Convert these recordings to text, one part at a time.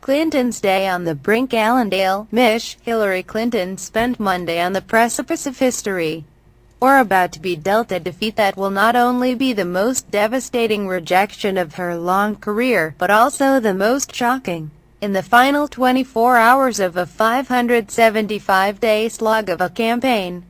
Clinton's day on the brink. Allendale, Mich. Hillary Clinton spent Monday on the precipice of history, or about to be dealt a defeat that will not only be the most devastating rejection of her long career, but also the most shocking. In the final 24 hours of a 575-day slog of a campaign,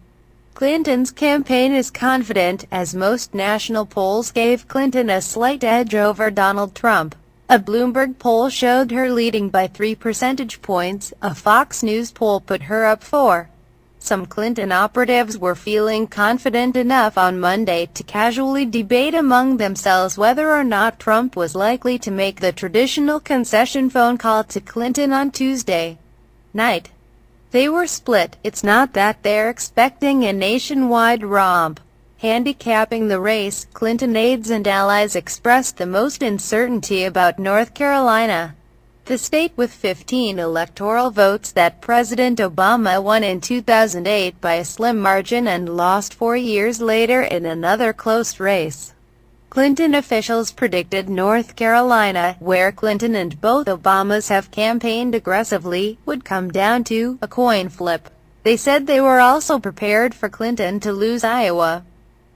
Clinton's campaign is confident, as most national polls gave Clinton a slight edge over Donald Trump. A Bloomberg poll showed her leading by 3 percentage points, a Fox News poll put her up 4. Some Clinton operatives were feeling confident enough on Monday to casually debate among themselves whether or not Trump was likely to make the traditional concession phone call to Clinton on Tuesday night. They were split. It's not that they're expecting a nationwide romp handicapping the race. Clinton aides and allies expressed the most uncertainty about North Carolina, the state with 15 electoral votes that President Obama won in 2008 by a slim margin and lost 4 years later in another close race. Clinton officials predicted North Carolina, where Clinton and both Obamas have campaigned aggressively, would come down to a coin flip. They said they were also prepared for Clinton to lose Iowa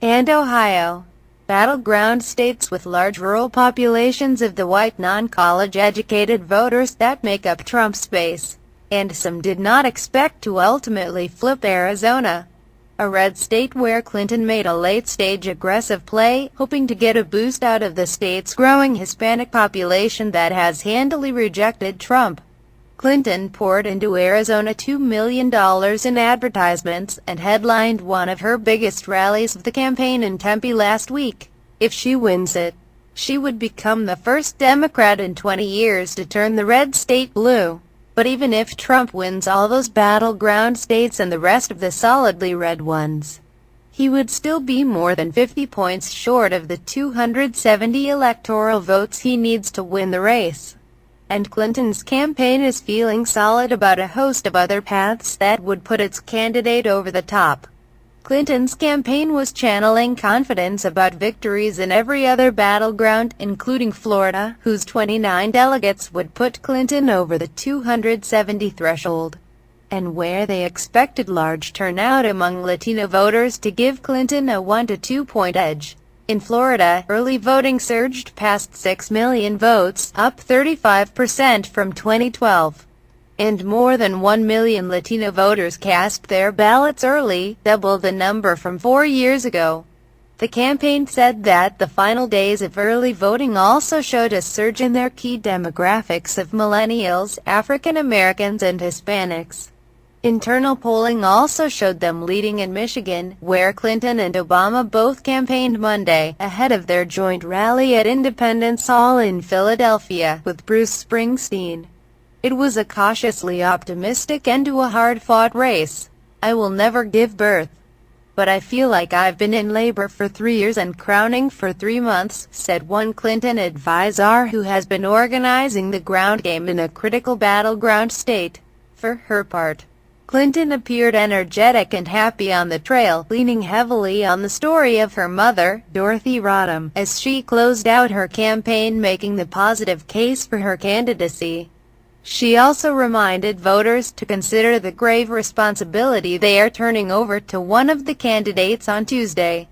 and Ohio, battleground states with large rural populations of the white non-college educated voters that make up Trump's base. And some did not expect to ultimately flip Arizona, a red state where Clinton made a late-stage aggressive play, hoping to get a boost out of the state's growing Hispanic population that has handily rejected Trump. Clinton poured into Arizona $2 million in advertisements, and headlined one of her biggest rallies of the campaign in Tempe last week. If she wins it, she would become the first Democrat in 20 years to turn the red state blue. But even if Trump wins all those battleground states and the rest of the solidly red ones, he would still be more than 50 points short of the 270 electoral votes he needs to win the race. And Clinton's campaign is feeling solid about a host of other paths that would put its candidate over the top. Clinton's campaign was channeling confidence about victories in every other battleground, including Florida, whose 29 delegates would put Clinton over the 270 threshold, and where they expected large turnout among Latino voters to give Clinton a 1 to 2 point edge. In Florida, early voting surged past 6 million votes, up 35% from 2012. And more than 1 million Latino voters cast their ballots early, double the number from 4 years ago. The campaign said that the final days of early voting also showed a surge in their key demographics of millennials, African Americans, and Hispanics. Internal polling also showed them leading in Michigan, where Clinton and Obama both campaigned Monday, ahead of their joint rally at Independence Hall in Philadelphia, with Bruce Springsteen. It was a cautiously optimistic end to a hard-fought race. "I will never give birth, but I feel like I've been in labor for 3 years and crowning for 3 months," said one Clinton advisor who has been organizing the ground game in a critical battleground state. For her part, Clinton appeared energetic and happy on the trail, leaning heavily on the story of her mother, Dorothy Rodham, as she closed out her campaign, making the positive case for her candidacy. She also reminded voters to consider the grave responsibility they are turning over to one of the candidates on Tuesday.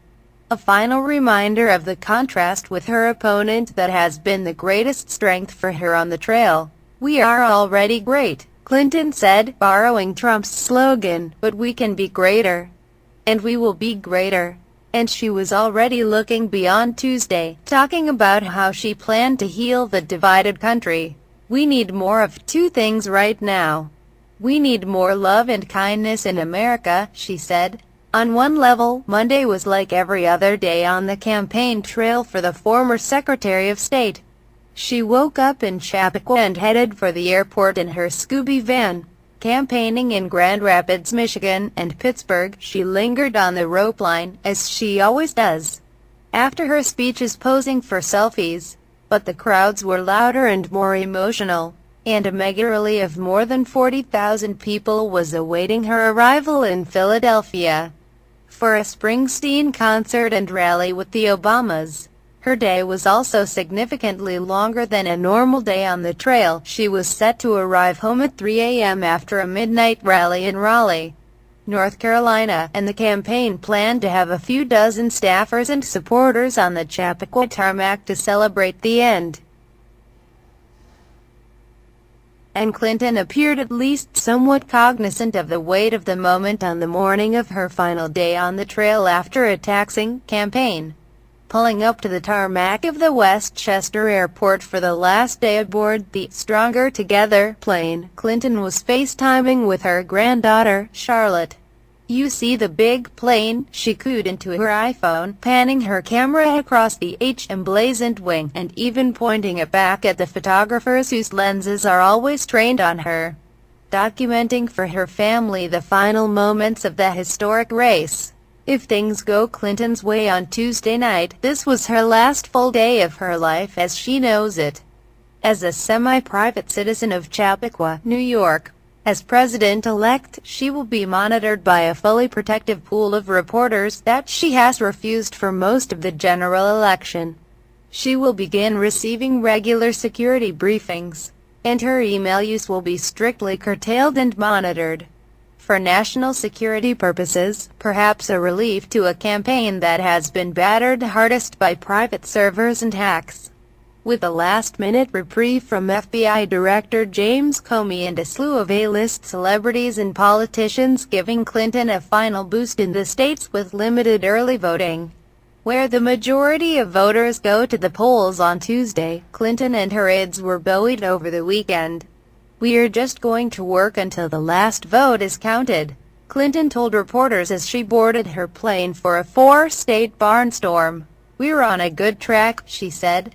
A final reminder of the contrast with her opponent that has been the greatest strength for her on the trail. "We are already great," Clinton said, borrowing Trump's slogan, "but we can be greater. And we will be greater." And she was already looking beyond Tuesday, talking about how she planned to heal the divided country. "We need more of 2 things right now. We need more love and kindness in America," she said. On one level, Monday was like every other day on the campaign trail for the former Secretary of State. She woke up in Chappaqua and headed for the airport in her Scooby van. Campaigning in Grand Rapids, Michigan, and Pittsburgh, she lingered on the rope line, as she always does, after her speeches, posing for selfies. But the crowds were louder and more emotional, and a mega rally of more than 40,000 people was awaiting her arrival in Philadelphia for a Springsteen concert and rally with the Obamas. Her day was also significantly longer than a normal day on the trail. She was set to arrive home at 3 a.m. after a midnight rally in Raleigh, North Carolina, and the campaign planned to have a few dozen staffers and supporters on the Chappaqua tarmac to celebrate the end. And Clinton appeared at least somewhat cognizant of the weight of the moment on the morning of her final day on the trail after a taxing campaign. Pulling up to the tarmac of the Westchester Airport for the last day aboard the Stronger Together plane, Clinton was FaceTiming with her granddaughter, Charlotte. "You see the big plane?" she cooed into her iPhone, panning her camera across the emblazoned wing, and even pointing it back at the photographers whose lenses are always trained on her, documenting for her family the final moments of the historic race. If things go Clinton's way on Tuesday night, this was her last full day of her life as she knows it. As a semi-private citizen of Chappaqua, New York, as president-elect, she will be monitored by a fully protective pool of reporters that she has refused for most of the general election. She will begin receiving regular security briefings, and her email use will be strictly curtailed and monitored. For national security purposes, perhaps a relief to a campaign that has been battered hardest by private servers and hacks. With a last-minute reprieve from FBI Director James Comey and a slew of A-list celebrities and politicians giving Clinton a final boost in the states with limited early voting, where the majority of voters go to the polls on Tuesday, Clinton and her aides were buoyed over the weekend. "We're just going to work until the last vote is counted," Clinton told reporters as she boarded her plane for a 4-state barnstorm. "We're on a good track," she said.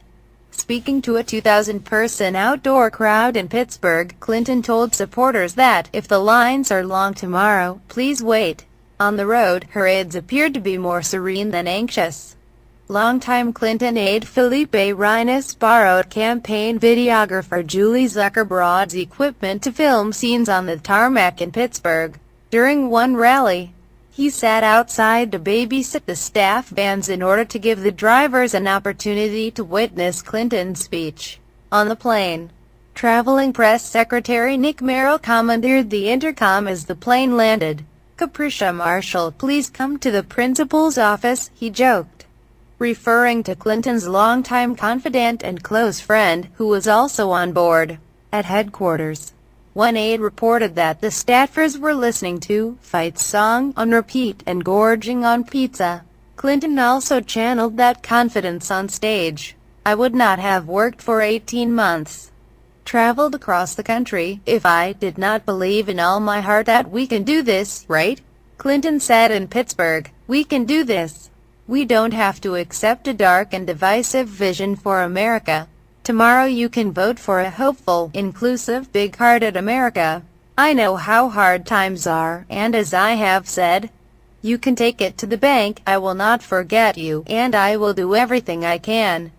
Speaking to a 2,000-person outdoor crowd in Pittsburgh, Clinton told supporters that, if the lines are long tomorrow, please wait. On the road, her aides appeared to be more serene than anxious. Longtime Clinton aide Felipe Reines borrowed campaign videographer Julie Zuckerbrand's equipment to film scenes on the tarmac in Pittsburgh. During one rally, he sat outside to babysit the staff bands in order to give the drivers an opportunity to witness Clinton's speech. On the plane, traveling press secretary Nick Merrill commandeered the intercom as the plane landed. "Capricia Marshall, please come to the principal's office," he joked, referring to Clinton's longtime confidant and close friend, who was also on board. At headquarters, one aide reported that the staffers were listening to Fight's song on repeat and gorging on pizza. Clinton also channeled that confidence on stage. "I would not have worked for 18 months, traveled across the country, if I did not believe in all my heart that we can do this, right?" Clinton said in Pittsburgh. "We can do this. We don't have to accept a dark and divisive vision for America. Tomorrow you can vote for a hopeful, inclusive, big-hearted America. I know how hard times are, and as I have said, you can take it to the bank. I will not forget you, and I will do everything I can